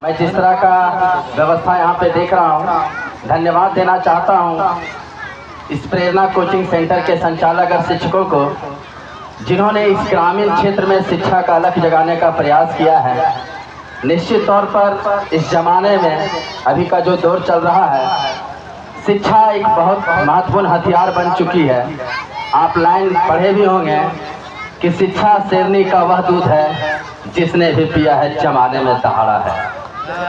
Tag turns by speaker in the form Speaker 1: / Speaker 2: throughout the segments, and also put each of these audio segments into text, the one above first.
Speaker 1: मैं जिस तरह का व्यवस्था यहाँ पे देख रहा हूँ, धन्यवाद देना चाहता हूँ इस प्रेरणा कोचिंग सेंटर के संचालक और शिक्षकों को, जिन्होंने इस ग्रामीण क्षेत्र में शिक्षा का अलख जगाने का प्रयास किया है। निश्चित तौर पर इस जमाने में अभी का जो दौर चल रहा है, शिक्षा एक बहुत महत्वपूर्ण हथियार बन चुकी है। आप लाइन पढ़े भी होंगे कि शिक्षा शेरनी का वह दूध है जिसने भी पिया है जमाने में दहाड़ा है।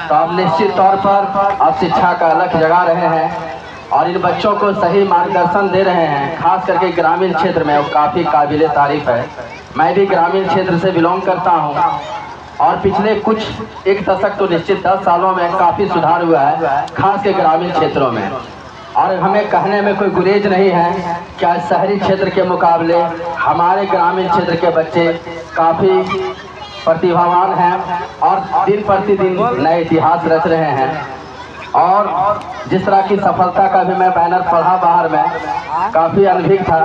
Speaker 1: तो आप निश्चित तौर पर आप शिक्षा का अलख जगा रहे हैं और इन बच्चों को सही मार्गदर्शन दे रहे हैं, खास करके ग्रामीण क्षेत्र में। वो काफ़ी काबिले तारीफ है। मैं भी ग्रामीण क्षेत्र से बिलोंग करता हूँ और पिछले कुछ एक दशक तो निश्चित 10 सालों में काफ़ी सुधार हुआ है, खास के ग्रामीण क्षेत्रों में। और हमें कहने में कोई गुरेज नहीं है कि शहरी क्षेत्र के मुकाबले हमारे ग्रामीण क्षेत्र के बच्चे काफ़ी प्रतिभावान हैं और दिन प्रतिदिन नए इतिहास रच रहे हैं। और जिस तरह की सफलता का भी मैं बैनर पढ़ा बाहर में, काफ़ी अनभिज्ञ था।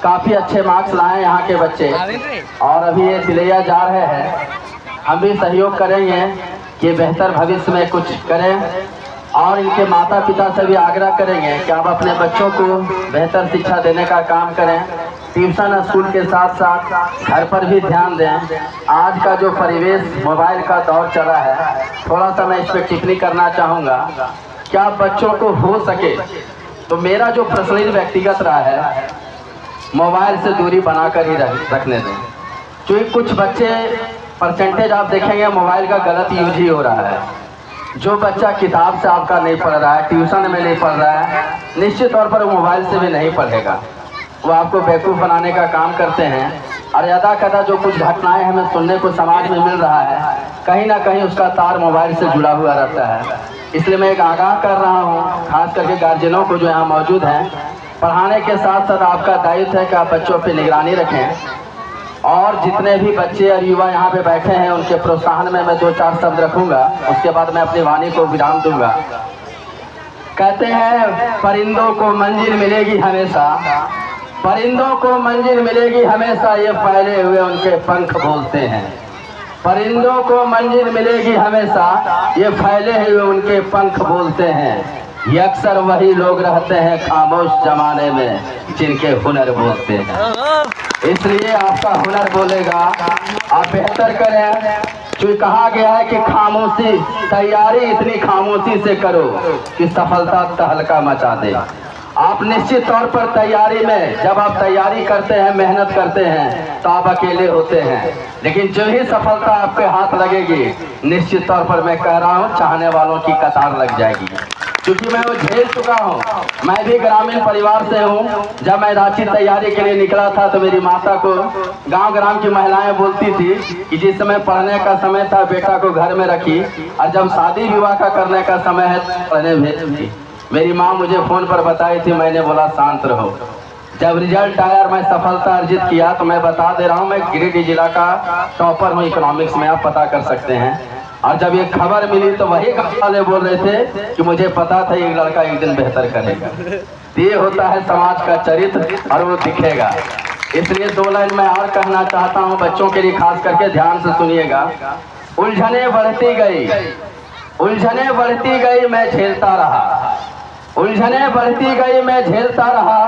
Speaker 1: काफ़ी अच्छे मार्क्स लाए यहाँ के बच्चे और अभी ये तिलैया जा रहे हैं। हम भी सहयोग करेंगे कि बेहतर भविष्य में कुछ करें और इनके माता पिता से भी आग्रह करेंगे कि आप अपने बच्चों को बेहतर शिक्षा देने का काम करें। ट्यूशन स्कूल के साथ साथ घर पर भी ध्यान दें। आज का जो परिवेश मोबाइल का दौर चला है, थोड़ा सा मैं इस पर टिप्पणी करना चाहूँगा। क्या बच्चों को हो सके तो मेरा जो पर्सनल व्यक्तिगत राय है, मोबाइल से दूरी बनाकर ही रखने दें। क्योंकि कुछ बच्चे परसेंटेज आप देखेंगे मोबाइल का गलत यूज ही हो रहा है। जो बच्चा किताब से आपका नहीं पढ़ रहा है, ट्यूशन में नहीं पढ़ रहा है, निश्चित तौर पर वो मोबाइल से भी नहीं पढ़ेगा। वो आपको बेवकूफ़ बनाने का काम करते हैं। और यदा कदा जो कुछ घटनाएं हमें सुनने को समाज में मिल रहा है, कहीं ना कहीं उसका तार मोबाइल से जुड़ा हुआ रहता है। इसलिए मैं एक आगाह कर रहा हूँ, खास करके गार्जियनों को जो यहाँ मौजूद हैं, पढ़ाने के साथ साथ आपका दायित्व है कि आप बच्चों पर निगरानी रखें। और जितने भी बच्चे और युवा यहाँ पे बैठे हैं, उनके प्रोत्साहन में मैं 2-4 शब्द रखूँगा, उसके बाद मैं अपनी वाणी को विराम दूंगा। कहते हैं परिंदों को मंजिल मिलेगी हमेशा, परिंदों को मंजिल मिलेगी हमेशा, ये फैले हुए उनके पंख बोलते हैं। परिंदों को मंजिल मिलेगी हमेशा, ये फैले हुए उनके पंख बोलते हैं। ये अक्सर वही लोग रहते हैं खामोश जमाने में जिनके हुनर बोलते हैं। इसलिए आपका हुनर बोलेगा, आप बेहतर करें। जो कहा गया है कि खामोशी, तैयारी इतनी खामोशी से करो कि सफलता तहलका मचा दे। आप निश्चित तौर पर तैयारी में, जब आप तैयारी करते हैं, मेहनत करते हैं, तो आप अकेले होते हैं, लेकिन जो ही सफलता आपके हाथ लगेगी, निश्चित तौर पर मैं कह रहा हूँ चाहने वालों की कतार लग जाएगी। क्योंकि मैं वो झेल चुका हूँ। मैं भी ग्रामीण परिवार से हूँ। जब मैं रांची तैयारी के लिए निकला था तो मेरी माता को गांव ग्राम की महिलाएं बोलती थी कि जिस समय पढ़ने का समय था बेटा को घर में रखी, और जब शादी विवाह का करने का समय है पढ़ने भेजी। मेरी माँ मुझे फ़ोन पर बताई थी, मैंने बोला शांत रहो। जब रिजल्ट आया और मैं सफलता अर्जित किया, तो मैं बता दे रहा हूँ, मैं गिरिडीह जिला का टॉपर हूँ इकोनॉमिक्स में, आप पता कर सकते हैं। और जब ये खबर मिली तो वही गाँव वाले बोल रहे थे कि मुझे पता था ये लड़का एक दिन बेहतर करेगा। ये होता है समाज का चरित्र और वो दिखेगा। इसलिए 2 लाइन मैं और कहना चाहता हूँ बच्चों के लिए, खास करके ध्यान से सुनिएगा। उलझने बढ़ती गई, उलझने बढ़ती गई, मैं झेलता रहा। उलझने बढ़ती गई, मैं झेलता रहा।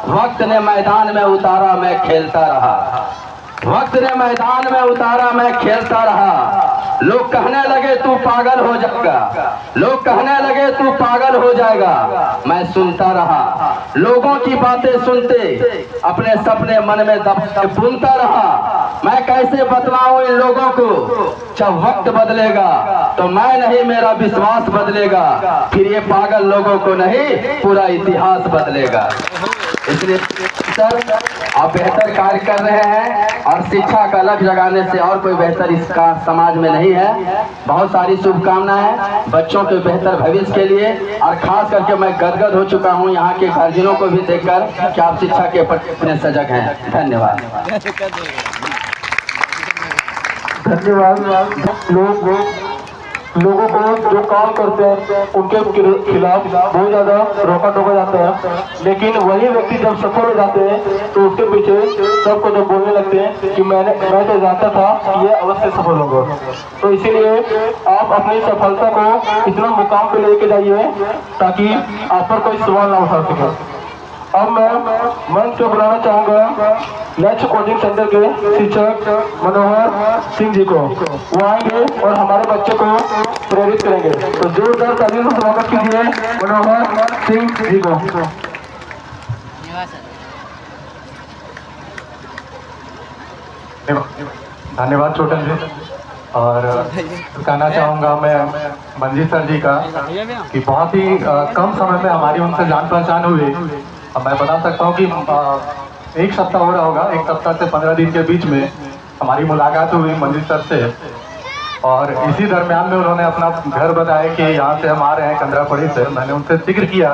Speaker 1: वक्त ने मैदान में उतारा, मैं खेलता रहा। वक्त ने मैदान में उतारा, मैं खेलता रहा। लोग कहने लगे तू पागल हो जाएगा, लोग कहने लगे तू पागल हो जाएगा, मैं सुनता रहा। लोगों की बातें सुनते अपने सपने मन में दबके बुनता रहा। मैं कैसे बतलाऊं इन लोगों को, जब वक्त बदलेगा तो मैं नहीं, मेरा विश्वास बदलेगा। फिर ये पागल लोगों को नहीं, पूरा इतिहास बदलेगा। इसलिए सर आप बेहतर कार्य कर रहे हैं और शिक्षा का अलख जगाने से और कोई बेहतर इसका समाज में नहीं है। बहुत सारी शुभकामनाएं बच्चों के बेहतर भविष्य के लिए। और खास करके मैं गदगद हो चुका हूं यहाँ के गार्जियनों को भी देखकर कि आप शिक्षा के प्रति इतने सजग हैं। धन्यवाद।
Speaker 2: धन्यवाद। लोग लोगों को जो काम करते हैं उनके खिलाफ बहुत ज़्यादा रोका टोका जाता है, लेकिन वही व्यक्ति जब सफल हो जाते हैं तो उसके पीछे सबको जब बोलने लगते हैं कि मैं तो जानता था कि ये अवश्य सफल होगा। तो इसीलिए आप अपनी सफलता को इतना मुकाम पे लेके जाइए ताकि आप पर कोई सवाल ना उठा सके। अब मैं मंच पे बुलाना चाहूँगा लक्ष्य कोचिंग सेंटर के शिक्षक मनोहर सिंह जी को। वो आएंगे और हमारे बच्चे को प्रेरित करेंगे। तो जोरदार तालियों से स्वागत कीजिए मनोहर सिंह जी को।
Speaker 3: धन्यवाद छोटन जी। और कहना चाहूँगा मैं मंजीत सर जी का कि बहुत ही कम समय में हमारी उनसे जान पहचान हुई। अब मैं बता सकता हूँ कि एक सप्ताह हो रहा होगा, एक सप्ताह से 15 दिन के बीच में हमारी मुलाकात हुई मंजीत सर से। और इसी दरमियान में उन्होंने अपना घर बताया कि यहाँ से हम आ रहे हैं कंदरापड़ी से। मैंने उनसे जिक्र किया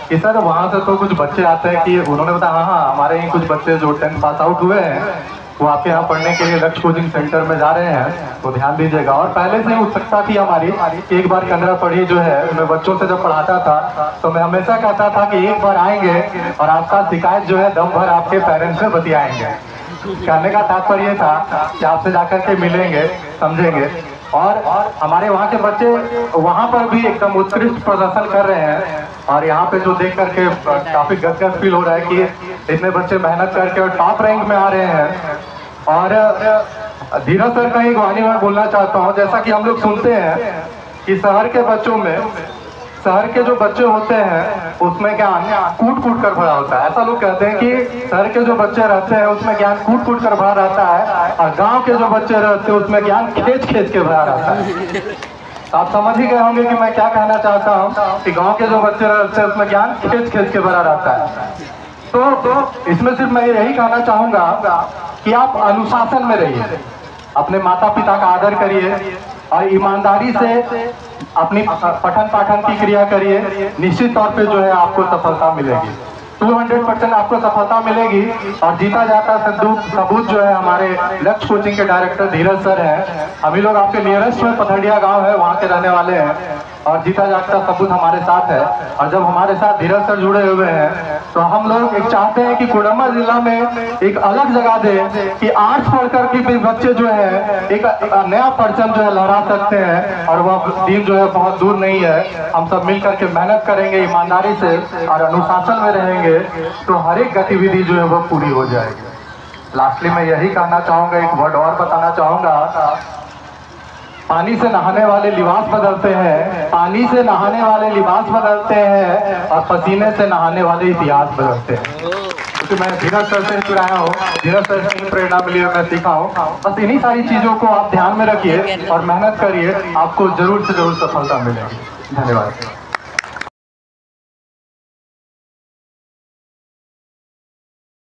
Speaker 3: कि सर वहाँ से तो कुछ बच्चे आते हैं कि उन्होंने बताया हाँ हमारे यहाँ कुछ बच्चे जो 10th पास आउट हुए हैं वो आपके यहाँ पढ़ने के लिए लक्ष्य कोचिंग सेंटर में जा रहे हैं, तो ध्यान दीजिएगा। और पहले से ही उत्सुकता थी हमारी। एक बार कंदरापड़ी जो है मैं बच्चों से जब पढ़ाता था तो मैं हमेशा कहता था कि एक बार आएंगे और आपका शिकायत जो है दम भर आपके पेरेंट्स से बतियाएंगे। कहने का तात्पर्य था कि आपसे जाकर के मिलेंगे, समझेंगे। और हमारे वहाँ के बच्चे वहाँ पर भी एकदम उत्कृष्ट प्रदर्शन कर रहे हैं। और यहाँ पे जो देख करके काफी गदगद फील हो रहा है कि इतने बच्चे मेहनत करके और टॉप रैंक में आ रहे हैं। और धीरज सर का एक वाणी मैं बोलना चाहता हूँ, जैसा कि हम लोग सुनते हैं कि शहर के बच्चों में, शहर के जो बच्चे होते हैं उसमें ज्ञान कूट कूट कर भरा होता है। ऐसा लोग कहते हैं कि शहर के जो बच्चे रहते हैं उसमें ज्ञान कूट कूट कर भरा रहता है और गांव के जो बच्चे रहते हैं उसमें ज्ञान खींच खींच के भरा रहता है। आप समझ ही गए होंगे कि मैं क्या कहना चाहता हूँ कि गांव के जो बच्चे रहते हैं उसमें ज्ञान खींच खींच के भरा रहता है। तो इसमें सिर्फ मैं यही कहना चाहूँगा कि आप अनुशासन में रहिए, अपने माता पिता का आदर करिए और ईमानदारी से अपनी पठन पाठन की क्रिया करिए। निश्चित तौर पे जो है आपको सफलता मिलेगी, 200% आपको सफलता मिलेगी। और जीता जाता सबूत जो है हमारे लक्ष्य कोचिंग के डायरेक्टर धीरज सर हैं। हम ही लोग आपके नियरेस्ट में पथरिया गांव है, वहाँ के रहने वाले हैं। और जीता जागता सबूत हमारे साथ है। और जब हमारे साथ धीरज सर जुड़े हुए हैं तो हम लोग एक चाहते हैं कि कोडरमा जिला में एक अलग जगह दे कि आर्ट्स पढ़कर के भी बच्चे जो है एक नया परचम जो है लहरा सकते हैं। और वह दिन जो है बहुत दूर नहीं है। हम सब मिल करके मेहनत करेंगे ईमानदारी से और अनुशासन में रहेंगे तो हर एक गतिविधि जो है वह पूरी हो जाएगी। लास्टली मैं यही कहना चाहूँगा, एक वर्ड और बताना चाहूँगा। पानी से नहाने वाले लिबास बदलते हैं, पानी से नहाने वाले लिबास बदलते हैं और पसीने से नहाने वाले इतिहास बदलते हैं। क्योंकि मैं धीरज सर से जुड़ा हूँ, धीरज सर से प्रेरणा मिली है, मैं सीखा हूँ। बस इन्हीं सारी चीज़ों को आप ध्यान में रखिए और मेहनत करिए, आपको जरूर से जरूर सफलता मिलेगी। धन्यवाद।